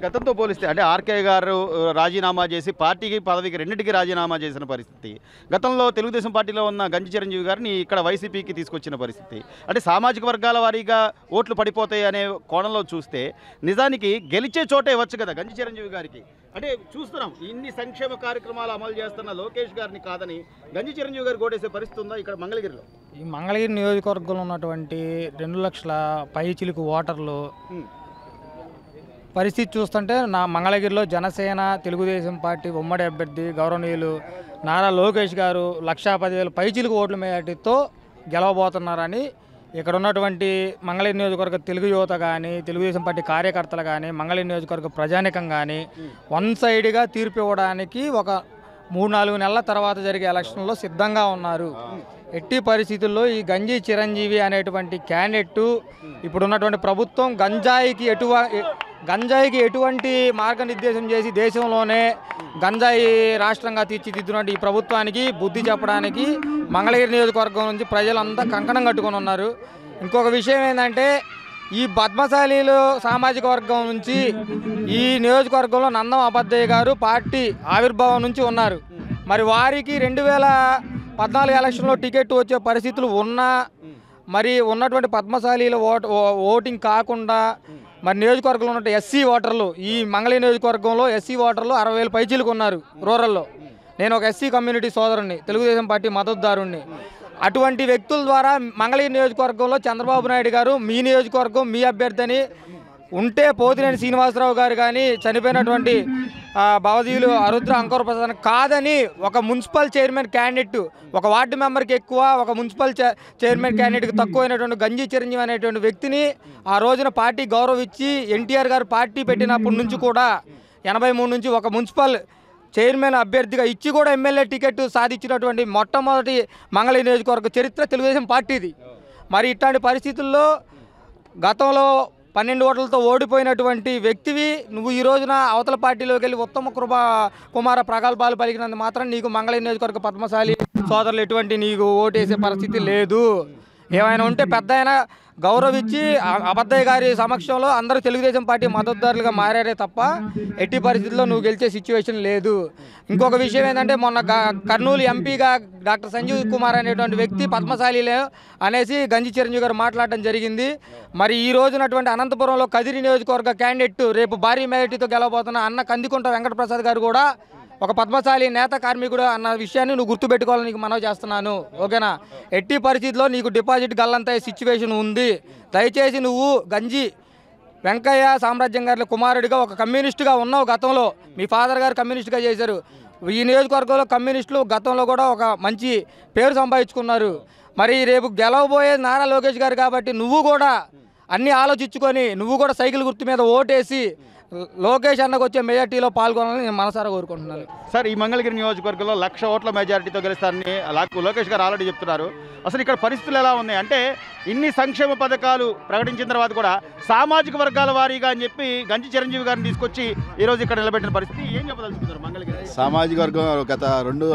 గతంతో పోలిస్తే అంటే ఆర్కే గారు రాజీనామా చేసి పార్టీకి పదవికి రెండింటికి రాజీనామా చేసిన పరిస్థితి, గతంలో తెలుగుదేశం పార్టీలో ఉన్న గంజి చిరంజీవి గారిని ఇక్కడ వైసీపీకి తీసుకొచ్చిన పరిస్థితి, అంటే సామాజిక వర్గాల వారీగా ఓట్లు పడిపోతాయి అనే కోణంలో చూస్తే నిజానికి గెలిచే చోటే వచ్చు కదా గంజి చిరంజీవి గారికి. అంటే చూస్తున్నాం ఇన్ని సంక్షేమ కార్యక్రమాలు అమలు చేస్తున్న లోకేష్ గారిని కాదని గంజి చిరంజీవి గారు ఓటేసే పరిస్థితి ఉందా ఇక్కడ మంగళగిరిలో? ఈ మంగళగిరి నియోజకవర్గంలో ఉన్నటువంటి 2 లక్షల పైచిలుకు ఓటర్లు పరిస్థితి చూస్తుంటే నా మంగళగిరిలో జనసేన తెలుగుదేశం పార్టీ ఉమ్మడి అభ్యర్థి గౌరవనీయులు నారా లోకేష్ గారు 1,10,000 పైచిలుకు ఓట్ల మేరటితో గెలవబోతున్నారని ఇక్కడ ఉన్నటువంటి మంగళగిరి నియోజకవర్గ తెలుగు యువత కానీ తెలుగుదేశం పార్టీ కార్యకర్తలు కానీ మంగళగిరి నియోజకవర్గ ప్రజానికం కానీ వన్ సైడ్గా తీర్పు ఇవ్వడానికి ఒక 3-4 నెలల తర్వాత జరిగే ఎలక్షన్లో సిద్ధంగా ఉన్నారు. ఎట్టి పరిస్థితుల్లో ఈ గంజి చిరంజీవి అనేటువంటి క్యాండిడేట్ ఇప్పుడున్నటువంటి ప్రభుత్వం గంజాయికి ఎటువంటి మార్గనిర్దేశం చేసి దేశంలోనే గంజాయి రాష్ట్రంగా తీర్చిదిద్దునట్టు ఈ ప్రభుత్వానికి బుద్ధి చెప్పడానికి మంగళగిరి నియోజకవర్గం నుంచి ప్రజలంతా కంకణం కట్టుకొని ఉన్నారు. ఇంకొక విషయం ఏంటంటే ఈ పద్మశాలీలు సామాజిక వర్గం నుంచి ఈ నియోజకవర్గంలో నందం అబద్దయ్య గారు పార్టీ ఆవిర్భావం నుంచి ఉన్నారు. మరి వారికి 2014 ఎలక్షన్లో టికెట్ వచ్చే పరిస్థితులు ఉన్నా మరి ఉన్నటువంటి పద్మశాలీల ఓటింగ్ కాకుండా మరి నియోజకవర్గంలో ఉన్న ఎస్సీ ఓటర్లు ఈ మంగళగిరి నియోజకవర్గంలో ఎస్సీ ఓటర్లు 60,000 పైచీలకు ఉన్నారు రూరల్లో. నేను ఒక ఎస్సీ కమ్యూనిటీ సోదరుణ్ణి, తెలుగుదేశం పార్టీ మద్దతుదారుణ్ణి. అటువంటి వ్యక్తుల ద్వారా మంగళగిరి నియోజకవర్గంలో చంద్రబాబు నాయుడు గారు మీ నియోజకవర్గం మీ అభ్యర్థి అని ఉంటే పోతినేని శ్రీనివాసరావు గారు కానీ చనిపోయినటువంటి భవదీయులు అరుద్ర అంకూర ప్రసాద్ కాదని ఒక మున్సిపల్ చైర్మన్ క్యాండిడేట్ ఒక వార్డు మెంబర్కి ఎక్కువ ఒక మున్సిపల్ చైర్మన్ క్యాండిడేట్కి తక్కువైనటువంటి గంజి చిరంజీవి అనేటువంటి వ్యక్తిని ఆ రోజున పార్టీ గౌరవించి ఎన్టీఆర్ గారు పార్టీ పెట్టినప్పటి నుంచి కూడా 83 నుంచి ఒక మున్సిపల్ చైర్మన్ అభ్యర్థిగా ఇచ్చి కూడా ఎమ్మెల్యే టికెట్ సాధించినటువంటి మొట్టమొదటి మంగళగిరి నియోజకవర్గ చరిత్ర తెలుగుదేశం పార్టీది. మరి ఇట్లాంటి పరిస్థితుల్లో గతంలో 12 ఓట్లతో ఓడిపోయినటువంటి వ్యక్తివి నువ్వు ఈ రోజున అవతల పార్టీలోకి వెళ్ళి ఉత్తమ కుమార ప్రగల్భాలు పలికినందు మాత్రం నీకు మంగళగిరి నియోజకవర్గ పద్మశాలి సోదరులు ఎటువంటి నీకు ఓటేసే పరిస్థితి లేదు. ఏమైనా ఉంటే పెద్ద అయినా గౌరవించి అబద్దయ్య గారి సమక్షంలో అందరూ తెలుగుదేశం పార్టీ మద్దతుదారులుగా మారారే తప్ప ఎట్టి పరిస్థితుల్లో నువ్వు గెలిచే సిచ్యువేషన్ లేదు. ఇంకొక విషయం ఏంటంటే మొన్న కర్నూలు ఎంపీగా డాక్టర్ సంజీవ్ కుమార్ అనేటువంటి వ్యక్తి పద్మశాలిలే అనేసి గంజి చిరంజీవి గారు మాట్లాడడం జరిగింది. మరి ఈ రోజునటువంటి అనంతపురంలో కదిరి నియోజకవర్గ క్యాండిడేట్ రేపు భారీ మెజారిటీతో గెలవబోతున్న అన్న కందికుంట వెంకటప్రసాద్ గారు కూడా ఒక పద్మశాలి నేత కార్మికుడు అన్న విషయాన్ని నువ్వు గుర్తుపెట్టుకోవాలని నీకు మనవి చేస్తున్నాను. ఓకేనా? ఎట్టి పరిస్థితిలో నీకు డిపాజిట్ గల్లంత సిచ్యువేషన్ ఉంది. దయచేసి నువ్వు గంజి వెంకయ్య సామ్రాజ్యం గారి కుమారుడిగా ఒక కమ్యూనిస్టుగా ఉన్నావు. గతంలో మీ ఫాదర్ గారు కమ్యూనిస్టుగా చేశారు. ఈ నియోజకవర్గంలో కమ్యూనిస్టులు గతంలో కూడా ఒక మంచి పేరు సంపాదించుకున్నారు. మరి రేపు గెలవబోయే నారా లోకేష్ గారు కాబట్టి నువ్వు కూడా అన్నీ ఆలోచించుకొని నువ్వు కూడా సైకిల్ గుర్తు మీద ఓటేసి లోకేష్ అన్నకు వచ్చే మెజార్టీలో పాల్గొనాలని నేను మనసారా కోరుకుంటున్నాను. సార్, ఈ మంగళగిరి నియోజకవర్గంలో 1,00,000 ఓట్ల మెజారిటీతో గెలుస్తారని లోకేష్ గారు ఆల్రెడీ చెప్తున్నారు. అసలు ఇక్కడ పరిస్థితులు ఎలా ఉన్నాయి అంటే ఇన్ని సంక్షేమ పథకాలు ప్రకటించిన తర్వాత కూడా సామాజిక వర్గాల వారీగా అని చెప్పి గంజి చిరంజీవి గారిని తీసుకొచ్చి ఈరోజు ఇక్కడ నిలబెట్టిన పరిస్థితి ఏం చెప్పదలుచుకున్నారు? మంగళగిరి సామాజిక వర్గం గత 2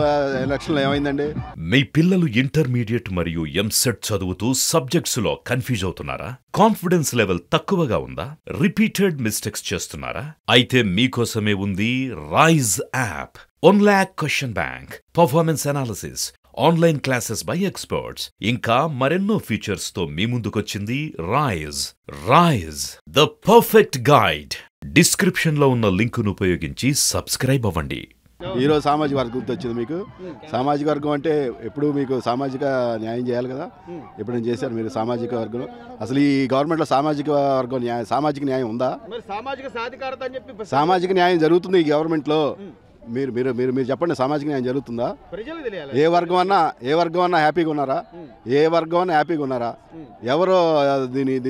ఎలక్షన్లు ఏమైందండి? మీ పిల్లలు ఇంటర్మీడియట్ మరియు ఎంసెట్ చదువుతూ సబ్జెక్ట్స్ లో కన్ఫ్యూజ్ అవుతున్నారా? కాన్ఫిడెన్స్ లెవెల్ తక్కువగా ఉందా? రిపీటెడ్ మిస్టేక్స్ చేస్తున్నారా? అయితే మీకోసమే ఉంది Rise app. 1 lakh question bank, performance analysis, online classes by experts, ఇంకా మరెన్నో ఫీచర్స్ తో మీ ముందుకొచ్చింది Rise the perfect guide. Description లో ఉన్న లింకును ఉపయోగించి సబ్స్క్రైబ్ అవ్వండి. ఈరోజు సామాజిక వర్గం గుర్తొచ్చింది మీకు. సామాజిక వర్గం అంటే ఎప్పుడు మీకు సామాజిక న్యాయం చేయాలి కదా, ఎప్పుడు నేను చేశారు మీరు సామాజిక వర్గంలో. అసలు ఈ గవర్నమెంట్లో సామాజిక వర్గం సామాజిక న్యాయం ఉందా? సామాజిక న్యాయం జరుగుతుంది ఈ గవర్నమెంట్లో. మీరు మీరు మీరు మీరు చెప్పండి, సామాజిక న్యాయం జరుగుతుందా? ఏ వర్గం అన్నా హ్యాపీగా ఉన్నారా? ఏ వర్గం అన్నా హ్యాపీగా ఉన్నారా? ఎవరు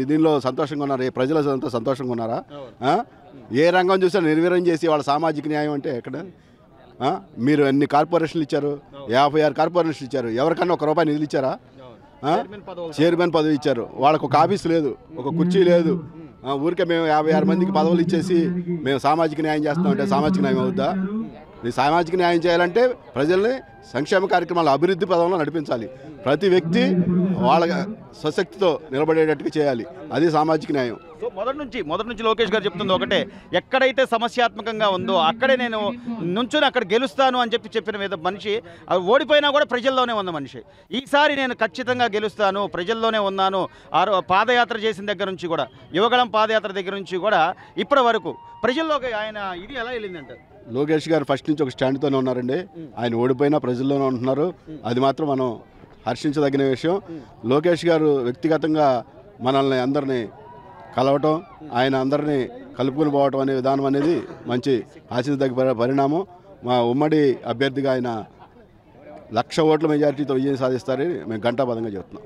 దీనిలో సంతోషంగా ఉన్నారు? ఏ ప్రజలు సంతోషంగా ఉన్నారా? ఏ రంగం చూసినా నిర్వీర్యం చేసి వాళ్ళ సామాజిక న్యాయం అంటే ఎక్కడ? మీరు ఎన్ని కార్పొరేషన్లు ఇచ్చారు? 56 కార్పొరేషన్లు ఇచ్చారు. ఎవరికన్నా ₹1 నిధులు ఇచ్చారా? చైర్మన్ పదవి ఇచ్చారు. వాళ్ళకు ఒక ఆఫీస్ లేదు, ఒక కుర్చీ లేదు. ఊరికే మేము 56 మందికి పదవులు ఇచ్చేసి మేము సామాజిక న్యాయం చేస్తామంటే సామాజిక న్యాయం అవుద్దా? ఈ సామాజిక న్యాయం చేయాలంటే ప్రజల్ని సంక్షేమ కార్యక్రమాల అభివృద్ధి పదంలో నడిపించాలి. ప్రతి వ్యక్తి వాళ్ళ స్వశక్తితో నిలబడేటట్టుగా చేయాలి. అది సామాజిక న్యాయం. సో మొదటి నుంచి లోకేష్ గారు చెప్తుంది ఒకటే, ఎక్కడైతే సమస్యాత్మకంగా ఉందో అక్కడే నేను నుంచుని అక్కడ గెలుస్తాను అని చెప్పిన మనిషి, అది ఓడిపోయినా కూడా ప్రజల్లోనే ఉన్న మనిషి. ఈసారి నేను ఖచ్చితంగా గెలుస్తాను, ప్రజల్లోనే ఉన్నాను. పాదయాత్ర చేసిన దగ్గర నుంచి కూడా, యువగళం పాదయాత్ర దగ్గర నుంచి కూడా ఇప్పటి వరకు ప్రజల్లోకి ఆయన ఇది ఎలా వెళ్ళిందంటే, లోకేష్ గారు ఫస్ట్ నుంచి ఒక స్టాండ్తోనే ఉన్నారండి. ఆయన ఓడిపోయినా ప్రజల్లోనే ఉంటున్నారు. అది మాత్రం మనం హర్షించదగిన విషయం. లోకేష్ గారు వ్యక్తిగతంగా మనల్ని అందరినీ కలవటం, ఆయన అందరినీ కలుపుకొని పోవటం అనే విధానం అనేది మంచి ఆశించదగ్గ పరిణామం. మా ఉమ్మడి అభ్యర్థిగా ఆయన 1,00,000 ఓట్ల మెజారిటీతో విజయం సాధిస్తారని మేము ఘంటాబద్ధంగా చెప్తున్నాం.